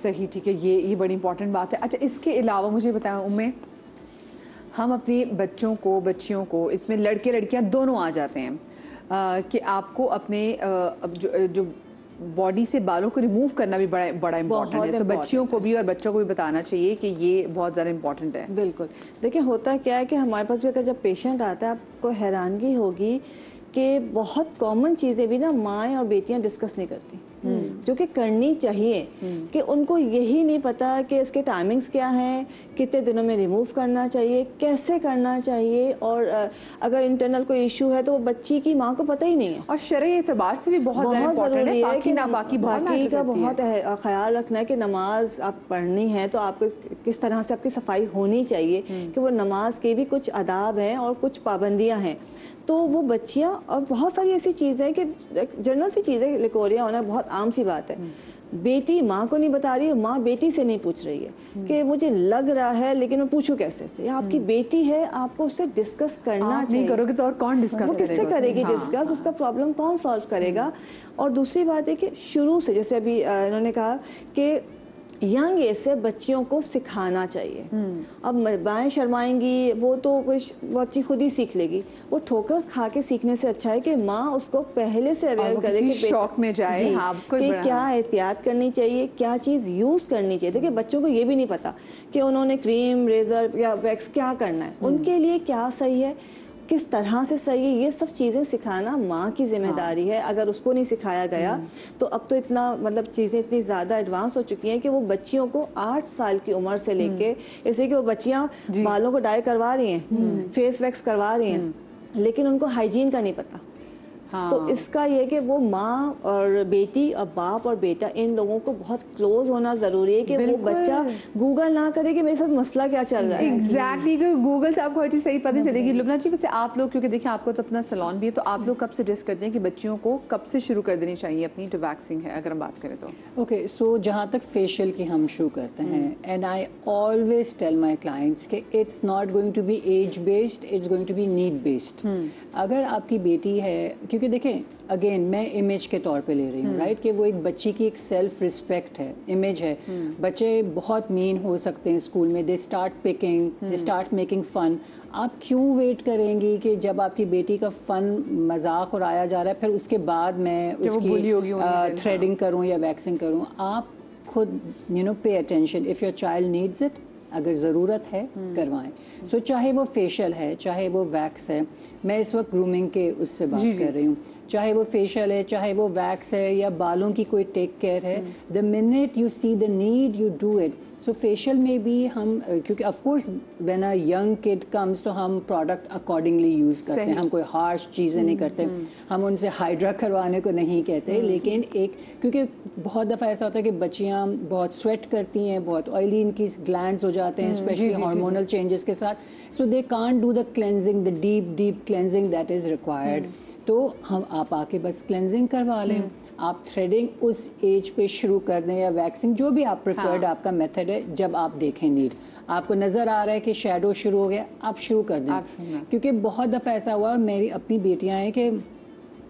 सही, ठीक है, ये बड़ी इंपॉर्टेंट बात है। अच्छा, इसके अलावा मुझे बताएं उम्मे, हम अपने बच्चों को, बच्चियों को, इसमें लड़के लड़कियां दोनों आ जाते हैं कि आपको अपने जो बॉडी से बालों को रिमूव करना भी बड़ा इंपॉर्टेंट है, तो बच्चियों को भी और बच्चों को भी बताना चाहिए कि ये बहुत ज़्यादा इंपॉर्टेंट है। बिल्कुल, देखिए होता क्या है कि हमारे पास भी अगर जब पेशेंट आता है, आपको हैरानगी होगी कि बहुत कॉमन चीज़ें भी ना माएँ और बेटियां डिस्कस नहीं करती, जो कि करनी चाहिए। कि उनको यही नहीं पता कि इसके टाइमिंग्स क्या हैं, कितने दिनों में रिमूव करना चाहिए, कैसे करना चाहिए, और अगर इंटरनल कोई इशू है तो वो बच्ची की माँ को पता ही नहीं है। और शरई एतबार से भी बहुत ज़रूरी है कि बाकी का बहुत ख्याल रखना है कि नमाज आप पढ़नी है तो आपको किस तरह से आपकी सफाई होनी चाहिए, कि वो नमाज के भी कुछ आदाब हैं और कुछ पाबंदियाँ हैं। तो वो बच्चियाँ, और बहुत सारी ऐसी चीज़ें कि जनरल सी चीज़ें, लिकोरिया होना बहुत आम सी बात है। बेटी माँ को नहीं बता रही है, माँ बेटी से नहीं पूछ रही है कि मुझे लग रहा है लेकिन मैं पूछूं कैसे से। आपकी बेटी है, आपको उससे डिस्कस करना चाहिए। नहीं करोगे तो और कौन डिस्कस करेगा? वो किससे करेगी डिस्कस? उसका प्रॉब्लम कौन सॉल्व करेगा? और दूसरी बात है कि शुरू से, जैसे अभी इन्होंने कहा कि यंग एज से बच्चियों को सिखाना चाहिए। अब बाएं शर्माएंगी, वो तो बच्ची खुद ही सीख लेगी। वो ठोकर खा के सीखने से अच्छा है कि माँ उसको पहले से अवेयर करे कि शौक में जाए, कि क्या एहतियात करनी चाहिए, क्या चीज़ यूज़ करनी चाहिए। देखिए बच्चों को ये भी नहीं पता कि उन्होंने क्रीम, रेजर या वैक्स क्या करना है, उनके लिए क्या सही है, किस तरह से सही है, ये सब चीज़ें सिखाना माँ की जिम्मेदारी है। अगर उसको नहीं सिखाया गया तो अब तो इतना मतलब चीज़ें इतनी ज़्यादा एडवांस हो चुकी हैं कि वो बच्चियों को 8 साल की उम्र से लेके, जैसे कि वो बच्चियाँ बालों को डाई करवा रही हैं, फेस वैक्स करवा रही हैं, लेकिन उनको हाइजीन का नहीं पता। तो इसका ये कि वो माँ और बेटी और बाप और बेटा, इन लोगों को बहुत क्लोज होना ज़रूरी है कि वो बच्चा गूगल ना करे कि मेरे साथ मसला क्या चल रहा है। एग्जैक्टली, गूगल से आपको हर चीज़ सही पता चलेगी। लुबना जी, वैसे आप लोग, क्योंकि देखिए आपको तो अपना सैलून भी है, तो आप लोग कब सजेस्ट करते हैं कि बच्चियों को कब से शुरू कर देनी चाहिए अपनी जो वैक्सिंग है, अगर हम बात करें तो? ओके, सो जहाँ तक फेशियल की हम शुरू करते हैं, and I always tell my clients कि it's not going to be age based, it's going to be need based. अगर आपकी बेटी है, क्योंकि देखें अगेन मैं इमेज के तौर पे ले रही हूँ, राइट, कि वो एक बच्ची की एक सेल्फ रिस्पेक्ट है, इमेज है। बच्चे बहुत मीन हो सकते हैं स्कूल में, they start picking, they start making fun. आप क्यों वेट करेंगी कि जब आपकी बेटी का फन मजाक उड़ाया जा रहा है फिर उसके बाद मैं उसकी थ्रेडिंग करूँ या वैक्सिंग करूँ? आप खुद pay attention, if your child needs it, अगर ज़रूरत है करवाएं। सो चाहे वो फेशियल है, चाहे वो वैक्स है, मैं इस वक्त ग्रूमिंग के उससे बात कर रही हूँ, चाहे वो फेशियल है, चाहे वो वैक्स है, या बालों की कोई टेक केयर है, the minute you see the need you do it. So facial में भी हम, क्योंकि of course when a young kid comes तो हम प्रोडक्ट अकॉर्डिंगली यूज़ करते हैं, हम कोई हार्श चीज़ें नहीं करते, हम उनसे हाइड्रा करवाने को नहीं कहते, लेकिन एक, क्योंकि बहुत दफ़ा ऐसा होता है कि बच्चियाँ बहुत स्वेट करती हैं, बहुत ऑयली इनकी ग्लैंड्स हो जाते हैं, स्पेशली हार्मोनल चेंजेस के साथ, so they can't do the cleansing, the deep cleansing that is required. तो हम आप आके बस क्लेंजिंग करवा लें, आप थ्रेडिंग उस एज पे शुरू कर दें, या वैक्सिंग, जो भी आप प्रेफर्ड आपका मेथड है। जब आप देखें नीड, आपको नज़र आ रहा है कि शैडो शुरू हो गया, आप शुरू कर दें। क्योंकि बहुत दफ़ा ऐसा हुआ, मेरी अपनी बेटियां हैं कि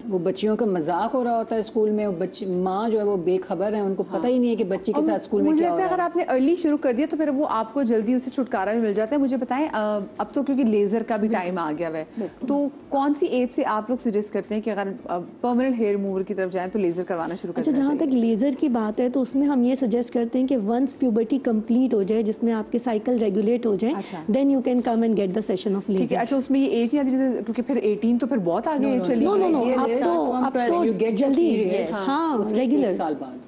वो बच्चियों का मजाक हो रहा होता है स्कूल में, वो बच्ची माँ जो है वो बेखबर है, उनको पता ही नहीं है कि बच्ची के साथ स्कूल में क्या हो रहा है। अगर आपने अर्ली शुरू कर दिया तो फिर वो आपको जल्दी उससे छुटकारा भी मिल जाता है। मुझे बताएं, अब तो क्योंकि लेजर का भी टाइम आ गया है, तो कौन सी एज से आप लोग सजेस्ट करते हैं कि अगर परमानेंट हेयर रिमूवर की तरफ जाएं तो लेजर करवाना शुरू करें? अच्छा, जहाँ तक लेजर की बात है तो उसमें हम ये सजेस्ट करते हैं कि वंस प्यूबर्टी कंप्लीट हो जाए, जिसमें आपके साइकिल रेगुलेट हो जाए, then you can come and get the session of laser. अच्छा, उसमें ये एज नहीं आती, क्योंकि फिर 18 तो फिर बहुत आगे चली गई। You get जल्दी, हाँ, रेगुलर साल बाद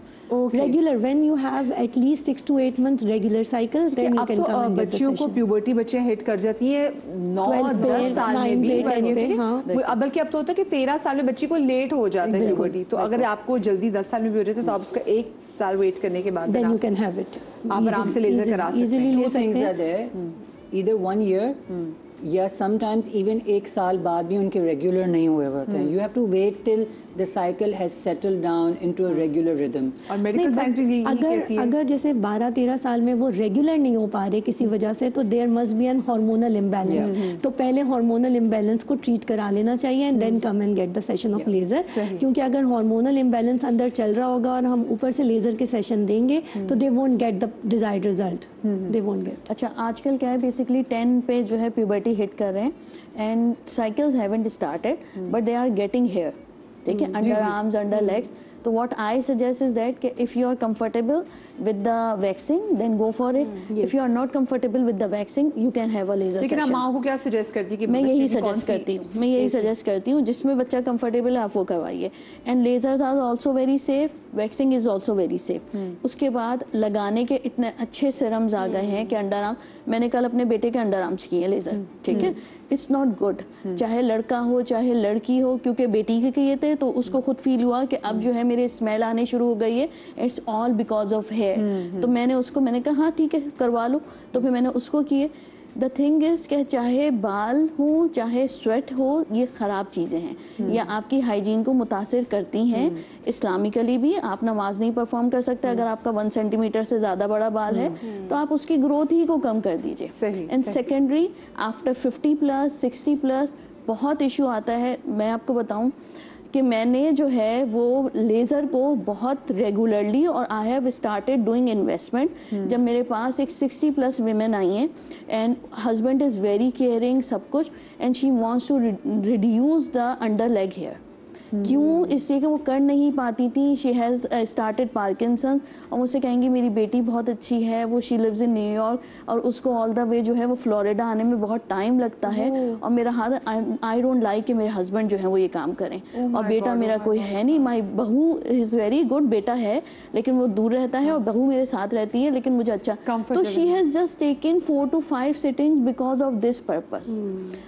regular when you have at least 6 to 8 months regular cycle, then you can come and get the बच्चियों को प्यूबर्टी बच्चियां हिट कर जाती हैं 9-10 साल में भी, बल्कि अब तो होता है कि 13 साल में बच्ची को लेट हो जाता है प्यूबर्टी। तो अगर आपको जल्दी 10 साल में भी हो जाता है तो आप उसका 1 साल वेट करने के बाद then you can have it, आप आराम से लेजर करा सकते हैं। Two things are there, either 1 year या समटाइम्स इवन 1 साल बाद भी उनके रेगुलर नहीं हुए होते हैं। You have to wait till the cycle has settled down into a regular rhythm. और मेडिकल साइंस भी यही कहती है। अगर जैसे 12-13 साल में वो रेगुलर नहीं हो पा रहे किसी वजह से, तो there must be an hormonal imbalance. तो पहले हार्मोनल इम्बैलेंस को ट्रीट करा लेना चाहिए and then come and get the session of laser. क्योंकि अगर हार्मोनल इम्बैलेंस अंदर चल रहा होगा और हम ऊपर से लेजर के सेशन देंगे तो they won't get the desired result, they won't get. अच्छा, आजकल क्या है, बेसिकली 10 पे जो है प्यूबर्टी हिट कर रहे हैं and cycles haven't started but they are getting hair, ठीक है, अंडर आर्म्स, अंडर लेग्स। तो what I suggest is that if you are comfortable with the waxing, then go for it. If you are not comfortable with the waxing, you can have a laser लेकिन आप session. माँ को क्या suggest करती है कि मैं बच्चे यही की कौन सजेस्ट सी- करती हूँ, मैं यही सजेस्ट करती हूँ जिसमें बच्चा कंफर्टेबल है आप वो करवाइए। And lasers are also very safe, waxing is also very safe. उसके बाद लगाने के इतने अच्छे सिरम्स आ गए हैं कि अंडर आर्म, मैंने कल अपने बेटे के अंडर आर्म्स किए लेजर, ठीक है। इट्स नॉट गुड, चाहे लड़का हो चाहे लड़की हो, क्योंकि बेटी के किए थे तो उसको खुद फील हुआ कि अब जो है मेरे स्मेल आने शुरू हो गई है, it's all because of hair. तो मैंने कहा हाँ ठीक है करवा लो, तो फिर मैंने उसको किए। द थिंग इज कि चाहे बाल हो चाहे स्वेट हो, ये ख़राब चीज़ें हैं, या आपकी हाइजीन को मुतासिर करती हैं। इस्लामिकली भी आप नमाज नहीं परफॉर्म कर सकते अगर आपका 1 सेंटीमीटर से ज़्यादा बड़ा बाल है, तो आप उसकी ग्रोथ ही को कम कर दीजिए। एंड सेकेंडरी, आफ्टर 50+, 60+ बहुत इशू आता है। मैं आपको बताऊं कि मैंने जो है वो लेज़र को बहुत रेगुलरली, और I have started doing investment जब मेरे पास एक 60+ विमेन आई हैं and husband is very caring सब कुछ, and she wants to reduce the under leg hair. क्यों? इसलिए कि वो कर नहीं पाती थी। शी हैज़ स्टार्टेड पार्किंसन, और मुझसे कहेंगी मेरी बेटी बहुत अच्छी है, वो शी लिव्स इन न्यूयॉर्क, और उसको ऑल द वे जो है वो फ्लोरिडा आने में बहुत टाइम लगता है, और मेरा हाथ, आई डोंट लाइक कि मेरे हस्बैंड जो है वो ये काम करें। और बेटा मेरा कोई है नहीं, माई बहू इज़ वेरी गुड, बेटा है लेकिन वो दूर रहता है, और बहू मेरे साथ रहती है लेकिन मुझे अच्छा। तो she has just taken 4 to 5 sittings because of this purpose.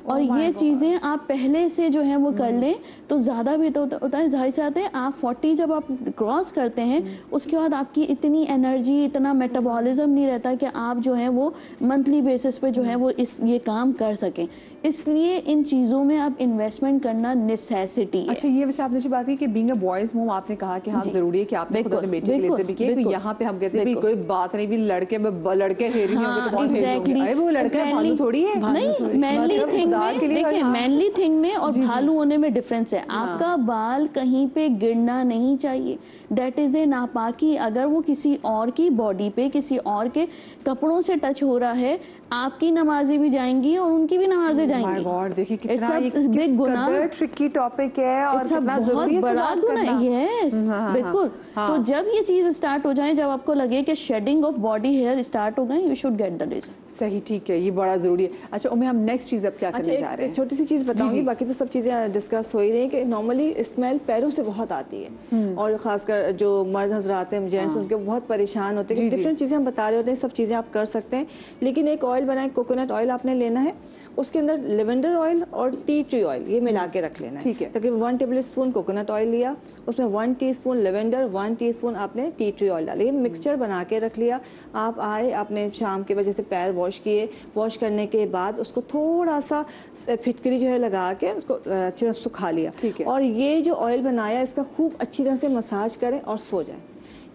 और ये चीज़ें आप पहले से जो है वो कर लें तो ज़्यादा भी तो होता है। जाहिर सी बात है, आप 40 जब आप क्रॉस करते हैं उसके बाद आपकी इतनी एनर्जी, इतना मेटाबॉलिज्म नहीं रहता कि आप जो है वो मंथली बेसिस पे जो है वो ये काम कर सकें। इसलिए इन चीज़ों में आप इन्वेस्टमेंट करना नेसेसिटी है। अच्छा, ये वैसे आपने जो बात की कि बीइंग अ बॉयज मोम, आपने कहा कि हाँ जरूरी है कि आपने खुद अपने बेटे के लिए भी किया, कि यहाँ पे हम कहते हैं कोई बात नहीं भी, लड़के हेरी नहीं होंगे तो कौन हेरी होंगे? अरे वो लड़का है, भालू थोड़ी है। नहीं, मैनली थिंग में देखिए, मैनली थिंग में और भालू होने में डिफरेंस है। आपका बाल कहीं पे गिरना नहीं चाहिए, दैट इज ए नापाकी। अगर वो किसी और की बॉडी पे, किसी और के कपड़ों से टच हो रहा है, आपकी नमाजें भी जाएंगी और उनकी भी नमाजें जाएंगी। माय गॉड, देखिए कितना ये बिग गुनाह, ट्रिकी टॉपिक है और कितना जरूरी है बड़ा गुनाह। यस, बिल्कुल। तो जब ये चीज स्टार्ट हो जाए, जब आपको लगे कि shedding of body hair start हो गए, you should get the laser. सही, ठीक है, ये बड़ा जरूरी है। अच्छा उम्मे, हम नेक्स्ट चीज अब क्या करने जा रहे हैं? छोटी सी चीज़ बताऊंगी, बाकी तो सब चीज़ें डिस्कस हो ही रही हैं कि नॉर्मली स्मेल पैरों से बहुत आती है, और खासकर जो मर्द हजरात हैं, जेंट्स, उनके बहुत परेशान होते हैं। डिफरेंट चीज़ें हम बता रहे होते हैं, सब चीज़ें आप कर सकते हैं, लेकिन एक ऑयल बनाए, कोकोनट ऑयल आपने लेना है, उसके अंदर लेवेंडर ऑयल और टी ट्री ऑयल ये मिला के रख लेना है। ठीक है। तकरीबन 1 टेबलस्पून कोकोनट ऑयल लिया, उसमें 1 टीस्पून लेवेंडर, 1 टीस्पून आपने टी ट्री ऑयल डाला, ये मिक्सचर बना के रख लिया। आप आए, आपने शाम के वजह से पैर वॉश किए, वॉश करने के बाद उसको थोड़ा सा फिटकरी जो है लगा के उसको अच्छी तरह सुखा लिया। ठीक है। और ये जो ऑयल बनाया इसका खूब अच्छी तरह से मसाज करें और सो जाएं।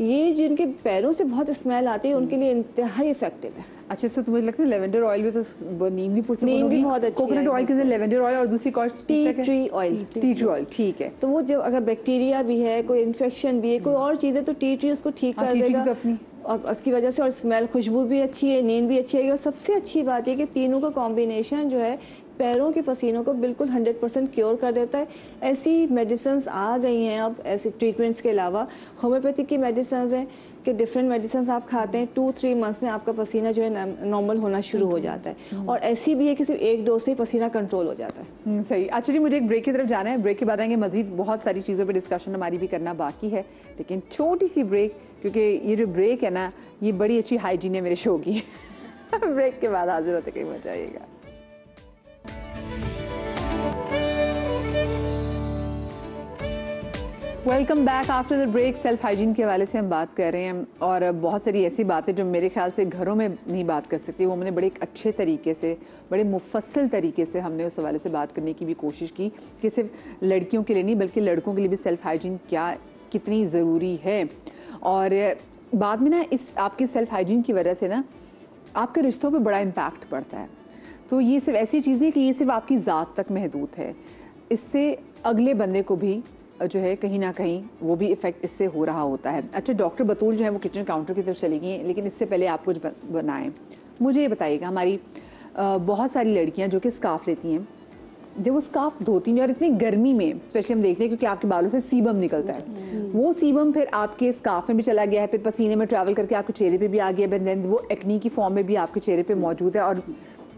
ये जिनके पैरों से बहुत स्मेल आती है उनके लिए इंतहाई इफेक्टिव है। अच्छा, सर तुम्हें लगता है लेवेंडर ऑयल भी तो नींद भी पूरी नींद भी बहुत अच्छी है। कोकोनट ऑयल के अंदर लेवेंडर ऑयल और दूसरी कौन सी? Tea tree oil. Tea tree oil, ठीक है। तो वो जब अगर बैक्टीरिया भी है, कोई इन्फेक्शन भी है, कोई और चीज़ है, तो टी ट्री उसको ठीक कर देगा और उसकी वजह से, और स्मेल, खुशबू भी अच्छी है, नींद भी अच्छी है। और सबसे अच्छी बात है कि तीनों का कॉम्बिनेशन जो है पैरों के पसीनों को बिल्कुल 100% क्योर कर देता है। ऐसी मेडिसिन्स आ गई हैं अब, ऐसे ट्रीटमेंट्स के अलावा होम्योपैथिक की मेडिसिन्स हैं कि डिफरेंट मेडिसिन्स आप खाते हैं, 2-3 मंथ्स में आपका पसीना जो है नॉर्मल होना शुरू हो जाता है। और ऐसी भी है कि सिर्फ 1 डोज से ही पसीना कंट्रोल हो जाता है। सही। अच्छा जी, मुझे एक ब्रेक की तरफ जाना है, ब्रेक के बाद आएंगे, मजीद बहुत सारी चीज़ों पे डिस्कशन हमारी भी करना बाकी है, लेकिन छोटी सी ब्रेक, क्योंकि ये जो ब्रेक है ना, ये बड़ी अच्छी हाइजीन है मेरे शो की। ब्रेक के बाद हाजिर होते, कहीं मत जाइएगा। Welcome back after the break. Self hygiene के हवाले से हम बात कर रहे हैं और बहुत सारी ऐसी बातें जो मेरे ख्याल से घरों में नहीं बात कर सकती, वो हमने बड़े एक अच्छे तरीके से, बड़े मुफस्सल तरीके से हमने उस हवाले से बात करने की भी कोशिश की कि सिर्फ लड़कियों के लिए नहीं बल्कि लड़कों के लिए भी सेल्फ हाइजीन कितनी ज़रूरी है। और बाद में ना इस आपके सेल्फ हाइजीन की वजह से ना आपके रिश्तों पर बड़ा इम्पैक्ट पड़ता है। तो ये सिर्फ ऐसी चीज़ नहीं कि ये सिर्फ आपकी ज़ात तक महदूद है, इससे अगले बंदे को भी जो है कहीं ना कहीं वो भी इफ़ेक्ट इससे हो रहा होता है। अच्छा, डॉक्टर बतूल जो है वो किचन काउंटर की तरफ चली गई हैं, लेकिन इससे पहले आप कुछ बनाएं। मुझे ये बताइएगा, हमारी बहुत सारी लड़कियां जो कि स्कार्फ लेती हैं, जब वो स्कार्फ धोती हैं और इतनी गर्मी में स्पेशली हम देखते हैं क्योंकि आपके बालों से सीबम निकलता है, वो सीबम फिर आपके स्कार्फ में भी चला गया है, फिर पसीने में ट्रैवल करके आपके चेहरे पे भी आ गया है, वो एक्नी की फॉर्म में भी आपके चेहरे पे मौजूद है। और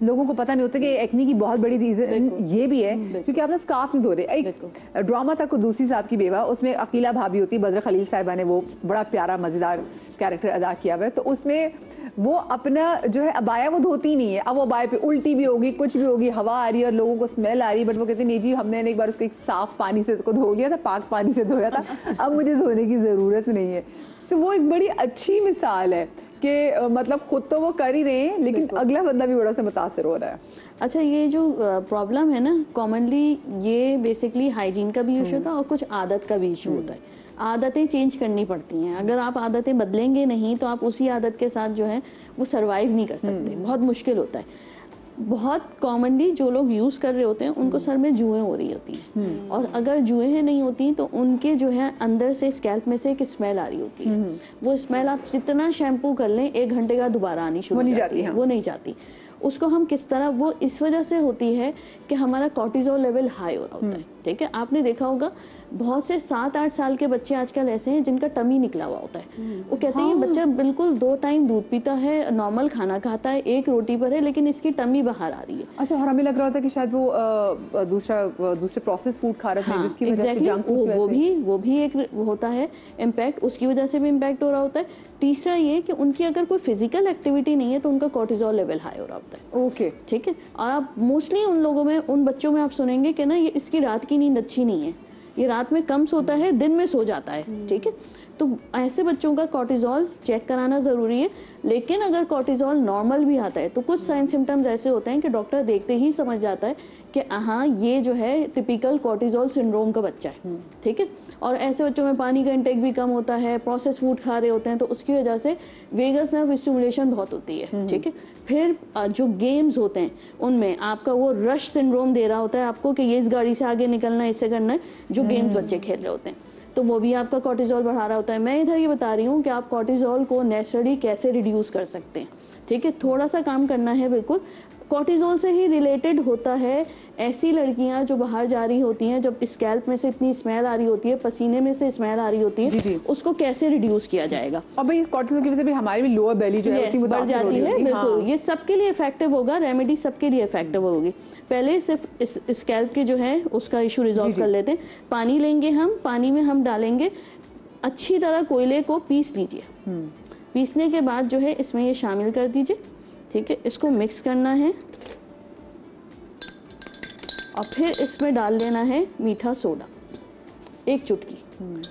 लोगों को पता नहीं होता कि एक्नी की बहुत बड़ी रीज़न ये भी है क्योंकि आप ना स्कार्फ नहीं धो रहे। एक ड्रामा था कुदूसी साहब की बेवा, उसमें अकीला भाभी होती है, बद्र खलील साहिबा ने वो बड़ा प्यारा मज़ेदार कैरेक्टर अदा किया हुआ है। तो उसमें वो अपना जो है अबाया वो धोती नहीं है, अब वो अबाया पे उल्टी भी होगी, कुछ भी होगी, हवा आ रही है और लोगों को स्मेल आ रही है, बट वो कहते हैं नहीं जी हमने एक बार उसको एक साफ पानी से उसको धो लिया था, पाक पानी से धोया था, अब मुझे धोने की ज़रूरत नहीं है। तो वो एक बड़ी अच्छी मिसाल है कि मतलब खुद तो वो कर ही रहे हैं लेकिन अगला बंदा भी बड़ा सा मुतासर हो रहा है। अच्छा, ये जो प्रॉब्लम है ना, कॉमनली ये बेसिकली हाइजीन का भी इशू था और कुछ आदत का भी इशू होता है। आदतें चेंज करनी पड़ती हैं, अगर आप आदतें बदलेंगे नहीं तो आप उसी आदत के साथ जो है वो सरवाइव नहीं कर सकते, बहुत मुश्किल होता है। बहुत कॉमनली जो लोग यूज़ कर रहे होते हैं उनको सर में जुएं हो रही होती हैं, और अगर जुएं नहीं होती तो उनके जो है अंदर से स्कैल्प में से एक स्मेल आ रही होती है। वो स्मेल आप जितना शैम्पू कर लें 1 घंटे का दोबारा आनी शुरू हो जाती है, वो नहीं जाती। उसको हम किस तरह, वो इस वजह से होती है कि हमारा कॉर्टिजोल लेवल हाई हो रहा होता है। ठीक है, आपने देखा होगा बहुत से 7-8 साल के बच्चे आजकल ऐसे हैं जिनका टमी निकला हुआ होता है। वो कहते हैं ये बच्चा बिल्कुल 2 टाइम दूध पीता है, नॉर्मल खाना खाता है, 1 रोटी पर है, लेकिन इसकी टमी बाहर आ रही है। अच्छा, और हमें लग रहा था कि शायद वो दूसरे प्रोसेस फूड खा रहे थे, जिसकी वजह से जंक फूड वो भी एक होता है इम्पैक्ट, उसकी वजह से भी इम्पैक्ट हो रहा होता है। तीसरा ये कि उनकी अगर कोई फिजिकल एक्टिविटी नहीं है तो उनका कॉर्टिजोल लेवल हाई हो रहा होता है। ओके, ठीक है। और आप मोस्टली उन लोगों में, उन बच्चों में आप सुनेंगे कि ना ये इसकी रात की नींद अच्छी नहीं है, ये रात में कम सोता है, दिन में सो जाता है। ठीक है, तो ऐसे बच्चों का कॉर्टिजोल चेक कराना ज़रूरी है। लेकिन अगर कॉर्टिजोल नॉर्मल भी आता है तो कुछ साइन सिम्टम्स ऐसे होते हैं कि डॉक्टर देखते ही समझ जाता है कि हाँ ये जो है टिपिकल कॉर्टिजोल सिंड्रोम का बच्चा है। ठीक है, और ऐसे बच्चों में पानी का इंटेक भी कम होता है, प्रोसेस फूड खा रहे होते हैं, तो उसकी वजह से वेगस नर्व स्टिमुलेशन बहुत होती है। ठीक है, फिर जो गेम्स होते हैं उनमें आपका वो रश सिंड्रोम दे रहा होता है आपको कि ये इस गाड़ी से आगे निकलना है, इससे करना है, जो गेम्स बच्चे खेल रहे होते हैं, तो वो भी आपका कॉर्टिजोल बढ़ा रहा होता है। मैं इधर ये बता रही हूँ कि आप कॉर्टिजोल को नेचुरली कैसे रिड्यूस कर सकते हैं। ठीक है, थोड़ा सा काम करना है। बिल्कुल कॉर्टिजोल से ही रिलेटेड होता है। ऐसी लड़कियां जो बाहर जा रही होती हैं, जब स्कैल्प में से इतनी स्मेल आ रही होती है, पसीने में से स्मेल आ रही होती है, जी। उसको कैसे रिड्यूस किया जाएगा। और भाई कॉर्टिजोल की वजह से भी हमारी भी लोअर बेली जो है बढ़ जाती है। बिल्कुल, ये सबके लिए इफेक्टिव होगा, रेमेडी सबके लिए इफेक्टिव होगी। पहले सिर्फ स्कैल्प के जो है उसका इशू रिजॉल्व कर लेते हैं। पानी लेंगे हम, पानी में हम डालेंगे अच्छी तरह कोयले को पीस लीजिए। पीसने के बाद जो है इसमें ये शामिल कर दीजिए। ठीक है, इसको मिक्स करना है और फिर इसमें डाल देना है मीठा सोडा, 1 चुटकी।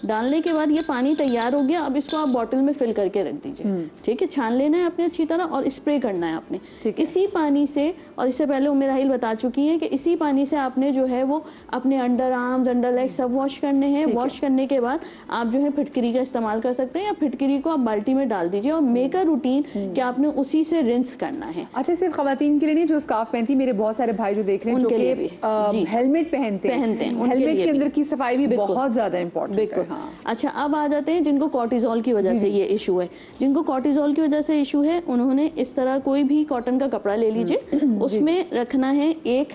डालने के बाद ये पानी तैयार हो गया। अब इसको आप बॉटल में फिल करके रख दीजिए। ठीक है, छान लेना है आपने अच्छी तरह और स्प्रे करना है आपने इसी पानी से। और इससे पहले उम्मे राहिल बता चुकी है कि इसी पानी से आपने जो है वो अपने अंडर आर्म्स, अंडर लेग सब वॉश करने हैं। वॉश करने के बाद आप जो है फिटकरी का इस्तेमाल कर सकते हैं, या फिटकरी को आप बाल्टी में डाल दीजिए और मेक अ रूटीन कि आपने उसी से रिंस करना है। अच्छा, सिर्फ खवातीन के लिए नहीं, जो स्कार्फ पहनती, मेरे बहुत सारे भाई जो देख रहे हैं उनके लिए भी हेलमेट पहनते हैं, हेलमेट के अंदर की सफाई भी बहुत ज्यादा इंपॉर्टेंट है। अच्छा, अब आ जाते हैं जिनको कॉर्टिजोल की वजह से ये इशू है। जिनको कॉर्टिजोल की वजह से इशू है, उन्होंने इस तरह कोई भी कॉटन का कपड़ा ले लीजिए, उसमें रखना है 1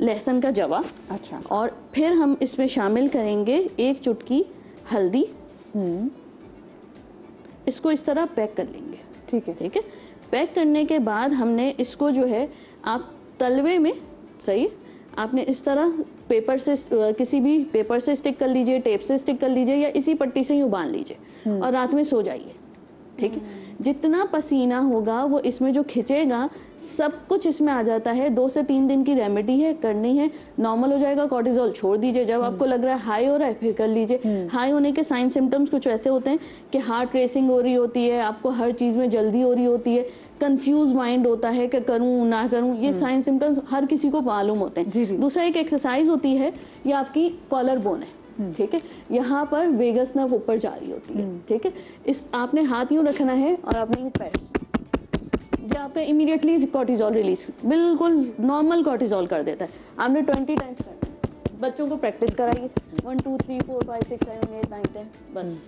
लहसुन का जवा। अच्छा, और फिर हम इसमें शामिल करेंगे 1 चुटकी हल्दी। इसको इस तरह पैक कर लेंगे। ठीक है, ठीक है। पैक करने के बाद हमने इसको जो है आप तलवे में, सही, आपने इस तरह पेपर से, किसी भी पेपर से स्टिक कर लीजिए, टेप से स्टिक कर लीजिए, या इसी पट्टी से ही बांध लीजिए और रात में सो जाइए। ठीक है। जितना पसीना होगा वो इसमें जो खिंचेगा सब कुछ इसमें आ जाता है। 2 से 3 दिन की रेमेडी है, करनी है, नॉर्मल हो जाएगा। कॉर्टिजोल छोड़ दीजिए, जब आपको लग रहा है हाई हो रहा है फिर कर लीजिए। हाई होने के साइन सिम्टम्स कुछ ऐसे होते हैं कि हार्ट रेसिंग हो रही होती है, आपको हर चीज़ में जल्दी हो रही होती है, कंफ्यूज माइंड होता है कि करूं ना करूं, ये साइन सिम्टम्स हर किसी को मालूम होते हैं। दूसरा एक एक्सरसाइज होती है, ये आपकी कॉलर बोन है, ठीक है, यहाँ पर वेगस नर्व ऊपर जा रही होती है, ठीक है। इस आपने हाथ यूं रखना है और आपने पैर, जो आपका इमीडिएटली कॉर्टिजोल रिलीज बिल्कुल नॉर्मल कॉर्टिजोल कर देता है। आपने 20 टाइम्स करना है। बच्चों को प्रैक्टिस कराइए, 1 2 3 4 5 6 7 8 9 10, बस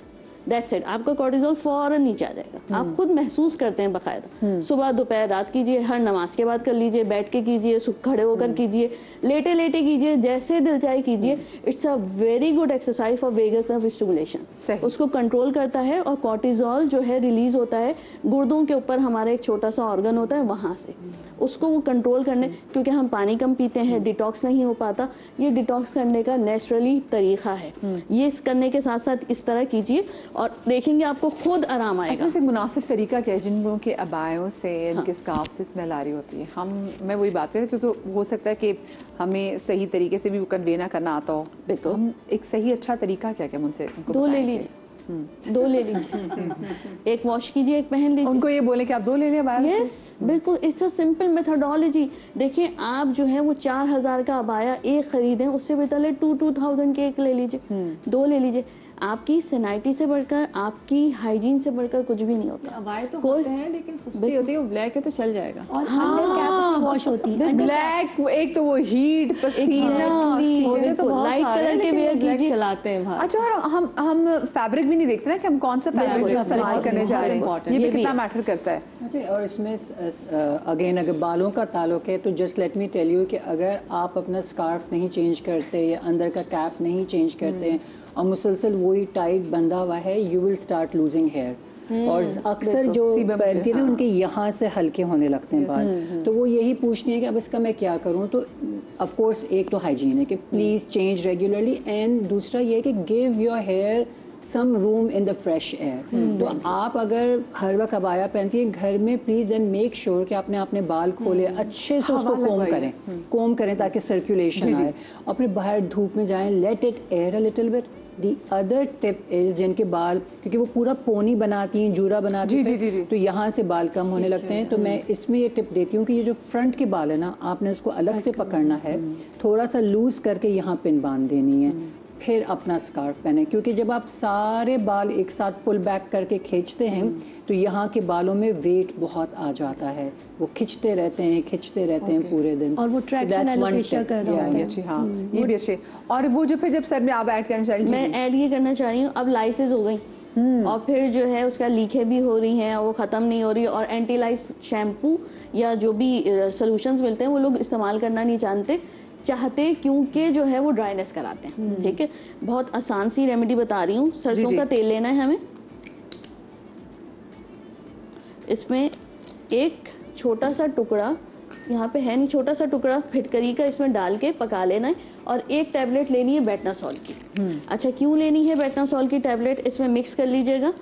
दैट्स इट। आपका कॉर्टिजोल फौरन नीचे आ जाएगा, आप खुद महसूस करते हैं बकायदा। सुबह दोपहर रात कीजिए, हर नमाज के बाद कर लीजिए, बैठ के कीजिए, खड़े होकर कीजिए, लेटे लेटे कीजिए, जैसे दिल चाहे कीजिए। It's a very good exercise for vagus nerve stimulation. उसको कंट्रोल करता है और कॉर्टिजोल जो है रिलीज होता है गुर्दों के ऊपर, हमारा एक छोटा सा ऑर्गन होता है वहां से, उसको वो कंट्रोल करने, क्योंकि हम पानी कम पीते हैं, डिटॉक्स नहीं हो पाता, ये डिटॉक्स करने का नेचुरली तरीका है। ये करने के साथ साथ इस तरह कीजिए और देखेंगे आपको खुद आराम आएगा। अच्छा, मुनासिब तरीका क्या है जिन लोगों के अबायों से, इनके स्कार्फ से स्मेल आ रही होती है? मैं वही बात करें, क्योंकि हो सकता है कि हमें सही तरीके से भी वो कन्वे ना करना आता हो, तो हम एक सही अच्छा तरीका क्या क्या उनसे 2 ले लीजिए, 2 ले लीजिए, एक वॉश कीजिए, एक पहन लीजिए। उनको ये बोले कि आप 2 ले लें अबाया? यस, बिल्कुल, इट्स अ सिंपल मेथोडोलॉजी। देखिए आप जो है वो 4000 का अबाया एक खरीदें, उससे बेहतर 2000 के एक ले लीजिए, 2 ले लीजिए। आपकी सैनिटी से बढ़कर, आपकी हाइजीन से बढ़कर कुछ भी नहीं होता। अबाए तो होते हैं लेकिन सुस्ती होती है, वो ब्लैक है तो चल जाएगा। और अंडर कैप्स वॉश होती है, ब्लैक, एक तो वो हीट पसीना, लाइट कलर के वेयर कीजिए, चलाते हैं बाहर। अच्छा, और हम फैब्रिक भी नहीं देखते ना कि हम कौन सा फैब्रिक इस्तेमाल करने जा रहे हैं, ये भी कितना मैटर करता है। अच्छा, और इसमें अगेन अगर बालों का ताल्लुक है तो just let me tell you कि अगर आप अपना स्कार्फ नहीं चेंज करते या अंदर का कैप नहीं चेंज करते और मुसलसल वही टाइट बंधा हुआ है, you will start losing hair. और अक्सर जो पहनती है ना, उनके यहाँ से हल्के होने लगते हैं बाल, तो वो यही पूछती है कि अब इसका मैं क्या करूँ। तो ऑफ कोर्स एक तो हाइजीन है कि प्लीज़ चेंज रेगुलरली, एंड दूसरा ये है कि give your hair some room in the fresh air. तो आप अगर हर वक्त अबाया पहनती हैं घर में, प्लीज़ देन मेक श्योर कि आपने अपने बाल खोले, अच्छे से उसको कोम करें ताकि सर्कुलेशन आए, और फिर बाहर धूप में जाएं, let it air a little bit. The other tip is, जिनके बाल, क्योंकि वो पूरा पोनी बनाती हैं, जूरा बनाती हैं, तो यहाँ से बाल कम होने लगते हैं, तो मैं इसमें ये टिप देती हूँ कि ये जो फ्रंट के बाल है ना, आपने उसको अलग से पकड़ना है, थोड़ा सा लूज करके यहाँ पिन बांध देनी है, फिर अपना स्कार्फ पहने। क्योंकि जब आप सारे बाल एक साथ पुल बैक करके खींचते हैं तो यहाँ के बालों में वेट बहुत आ जाता है, वो खिंचते रहते हैं पूरे दिन, और वो ट्रैक्शन एलोपेशिया कर रहा है। अच्छी, हाँ, ये भी अच्छे। और वो जो फिर जब सर में आप ऐड करना चाहिए, मैं ऐड ये करना चाह रही हूँ, अब लाइसेस हो गई और फिर जो है उसका लीकें भी हो रही हैं और वो ख़त्म नहीं हो रही, और एंटी लाइस शैम्पू या जो भी सोल्यूशंस मिलते हैं वो लोग इस्तेमाल करना नहीं चाहते क्योंकि जो है वो ड्राइनेस कराते हैं। ठीक है, बहुत आसान सी रेमेडी बता रही हूँ। सरसों का तेल लेना है हमें, इसमें एक छोटा सा टुकड़ा, यहाँ पे है नहीं, छोटा सा टुकड़ा फिटकरी का इसमें डाल के पका लेना है, और एक टैबलेट लेनी है बेटनासोल की। अच्छा, क्यों लेनी है बेटनासोल की टैबलेट? इसमें मिक्स कर लीजिएगा,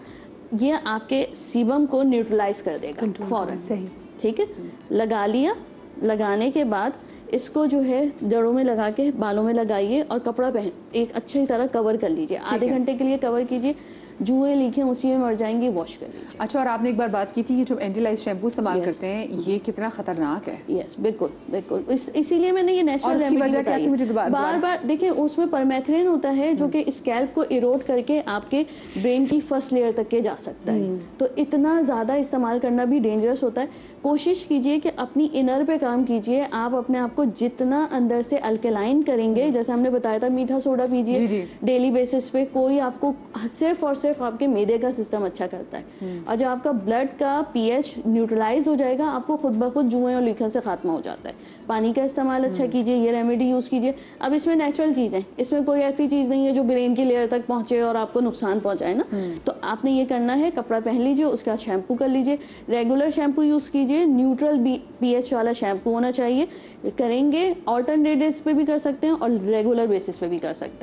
ये आपके सीबम को न्यूट्रलाइज कर देगा फौरन। सही, ठीक है, लगा लिया। लगाने के बाद इसको जो है जड़ों में लगा के बालों में लगाइए और कपड़ा पहन एक अच्छी तरह कवर कर लीजिए, आधे घंटे के लिए कवर कीजिए, जुएं लीखें उसी में मर जाएंगी, वॉश कर लीजिए। अच्छा, और आपने एक बार बात की थी ये जो एंटीलाइज शैम्पू इस्तेमाल करते हैं, ये कितना खतरनाक है? यस, बिल्कुल बिल्कुल, इसीलिए मैंने ये नेचुरल रेमेडी बताई। मुझे बार बार देखिए, उसमें परमेथ्रिन होता है जो कि स्कैल्प को इरोड करके आपके ब्रेन की फर्स्ट लेयर तक के जा सकता है, तो इतना ज़्यादा इस्तेमाल करना भी डेंजरस होता है। कोशिश कीजिए कि अपनी इनर पे काम कीजिए, आप अपने आप को जितना अंदर से अल्कलाइन करेंगे, जैसे हमने बताया था, मीठा सोडा पीजिए डेली बेसिस पे, कोई आपको सिर्फ और सिर्फ आपके मैदे का सिस्टम अच्छा करता है, और जब आपका ब्लड का पीएच न्यूट्रलाइज हो जाएगा, आपको खुद ब खुद जुएं और लीखन से खात्मा हो जाता है। पानी का इस्तेमाल अच्छा कीजिए, ये रेमेडी यूज़ कीजिए। अब इसमें नेचुरल चीज़ें, इसमें कोई ऐसी चीज़ नहीं है जो ब्रेन की लेयर तक पहुँचे और आपको नुकसान पहुँचाए ना, तो आपने ये करना है, कपड़ा पहन लीजिए, उसका शैम्पू कर लीजिए, रेगुलर शैम्पू यूज़ कीजिए, न्यूट्रल पीएच वाला शैम्पू होना चाहिए। करेंगे, ऑल्टरनेट डेज पे भी कर सकते हैं और रेगुलर बेसिस पे भी कर सकते हैं।